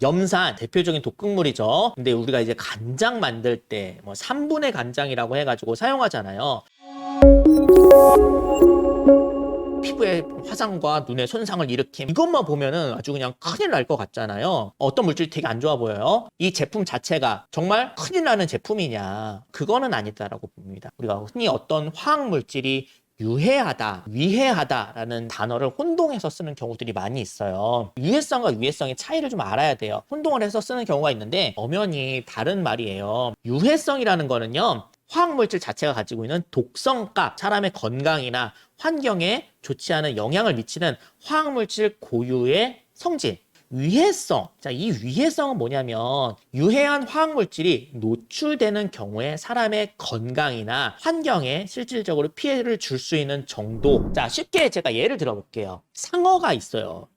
염산 대표적인 독극물이죠. 근데 우리가 이제 간장 만들 때 뭐 3분의 간장이라고 해가지고 사용하잖아요. 피부에 화상과 눈에 손상을 일으킴, 이것만 보면은 아주 그냥 큰일 날 것 같잖아요. 어떤 물질이 되게 안 좋아 보여요. 이 제품 자체가 정말 큰일 나는 제품이냐, 그거는 아니다라고 봅니다. 우리가 흔히 어떤 화학 물질이 유해하다, 위해하다라는 단어를 혼동해서 쓰는 경우들이 많이 있어요. 유해성과 위해성의 차이를 좀 알아야 돼요. 혼동을 해서 쓰는 경우가 있는데 엄연히 다른 말이에요. 유해성이라는 거는요, 화학물질 자체가 가지고 있는 독성값, 사람의 건강이나 환경에 좋지 않은 영향을 미치는 화학물질 고유의 성질. 위해성. 자, 이 위해성은 뭐냐면 유해한 화학물질이 노출되는 경우에 사람의 건강이나 환경에 실질적으로 피해를 줄 수 있는 정도. 자, 쉽게 제가 예를 들어볼게요. 상어가 있어요.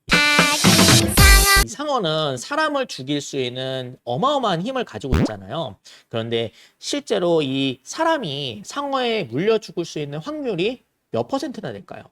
이 상어는 사람을 죽일 수 있는 어마어마한 힘을 가지고 있잖아요. 그런데 실제로 이 사람이 상어에 물려 죽을 수 있는 확률이 몇 퍼센트나 될까요?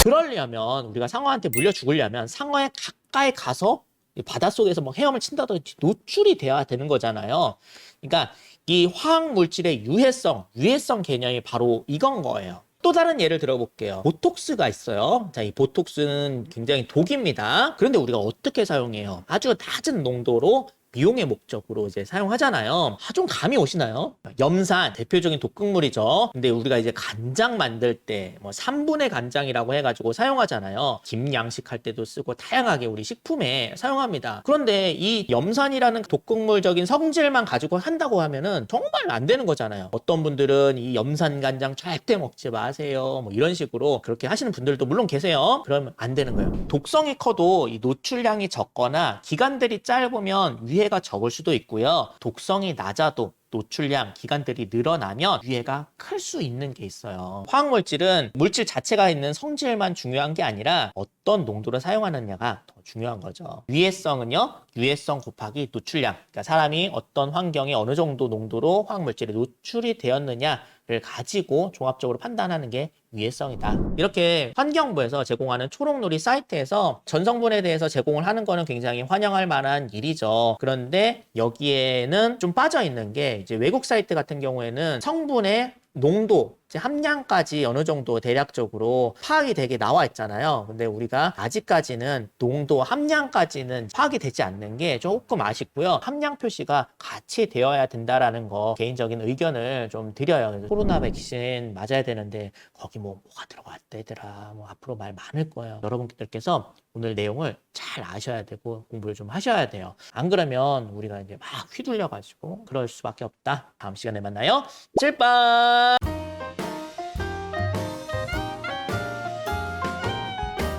그러려면 우리가 상어한테 물려 죽으려면 상어에 가까이 가서 바닷속에서 뭐 헤엄을 친다든지 노출이 돼야 되는 거잖아요. 그러니까 이 화학 물질의 유해성, 위해성 개념이 바로 이건 거예요. 또 다른 예를 들어볼게요. 보톡스가 있어요. 자, 이 보톡스는 굉장히 독입니다. 그런데 우리가 어떻게 사용해요? 아주 낮은 농도로 미용의 목적으로 이제 사용하잖아요. 좀 감이 오시나요? 염산 대표적인 독극물이죠. 근데 우리가 이제 간장 만들 때 뭐 3분의 간장이라고 해가지고 사용하잖아요. 김 양식할 때도 쓰고 다양하게 우리 식품에 사용합니다. 그런데 이 염산이라는 독극물적인 성질만 가지고 한다고 하면은 정말 안 되는 거잖아요. 어떤 분들은 이 염산 간장 절대 먹지 마세요, 뭐 이런 식으로 그렇게 하시는 분들도 물론 계세요. 그러면 안 되는 거예요. 독성이 커도 이 노출량이 적거나 기간들이 짧으면 위해가 적을 수도 있고요. 독성이 낮아도 노출량, 기간들이 늘어나면 위해가 클 수 있는 게 있어요. 화학물질은 물질 자체가 있는 성질만 중요한 게 아니라 어떤 농도를 사용하느냐가 더 중요한 거죠. 위해성은요, 유해성 곱하기 노출량. 그러니까 사람이 어떤 환경에 어느 정도 농도로 화학물질에 노출이 되었느냐를 가지고 종합적으로 판단하는 게 위해성이다. 이렇게 환경부에서 제공하는 초록놀이 사이트에서 전성분에 대해서 제공을 하는 거는 굉장히 환영할 만한 일이죠. 그런데 여기에는 좀 빠져 있는 게 이제 외국 사이트 같은 경우에는 성분의 농도, 함량까지 어느 정도 대략적으로 파악이 되게 나와 있잖아요. 근데 우리가 아직까지는 농도, 함량까지는 파악이 되지 않는 게 조금 아쉽고요. 함량 표시가 같이 되어야 된다라는 거 개인적인 의견을 좀 드려요. 그래서 코로나 백신 맞아야 되는데 거기 뭐가 들어갔다 얘들아, 뭐 앞으로 말 많을 거예요. 여러분들께서 오늘 내용을 잘 아셔야 되고 공부를 좀 하셔야 돼요. 안 그러면 우리가 이제 막 휘둘려 가지고 그럴 수밖에 없다. 다음 시간에 만나요. 찔빠.